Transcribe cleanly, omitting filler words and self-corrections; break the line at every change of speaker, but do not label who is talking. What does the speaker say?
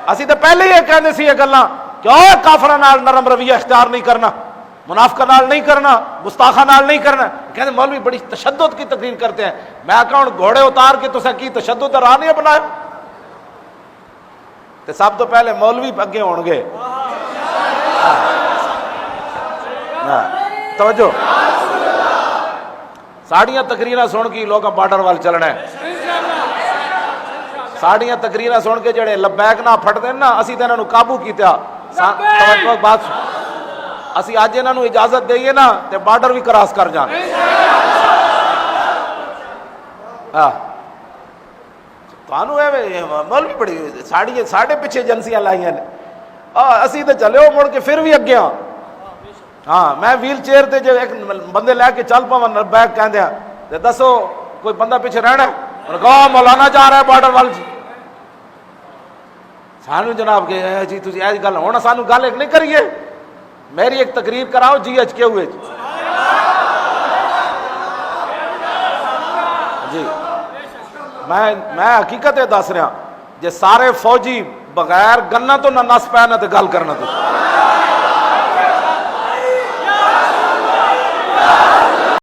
असी तो पहले ही कहते सी ये गल्लां क्यों काफरां नाल नरम रवैया इख्तियार नहीं करना, मुनाफिकां नाल नहीं करना, गुस्ताखा नाल नहीं करना। कहते मौलवी बड़ी तशद्दुद की तकरीर करते हैं। मैं कहूं घोड़े उतार के तुसें की तशद्दुद दा राह नहीं अपनाया? तो सब तो पहले मौलवी अगे होणगे। तवज्जो, साड़ियां तकरीरां सुन के लोग बार्डर वाल चलना है। साड़ियां तकरीरां सुन के जेड़े लबैक ना फटदे ना, असी तो इन्हां नूं काबू कीता। बात असी अज इन्हां नूं इजाजत देईए ना ते बार्डर भी क्रॉस कर जाण। मौलवी बड़ी साड़ी साढ़े पिछे एजेंसियां लाइया ने, असी तो चले मुड़ के फिर भी अगे। हाँ, मैं व्हील चेयर से जो एक बंदे लैके चल पाव बैग कहते दसो कोई बंदा पिछे रहना, कहो मौलाना जा रहा है बॉर्डर वाल जी। सानू जनाब के जी तुम ऐसी गल होना, सानू गल एक नहीं करिए, मेरी एक तकरीर कराओ GHQ जी। मैं हकीकत दस रहा, जे सारे फौजी बगैर गन्ना तो ना नस पै ना तो गल करना।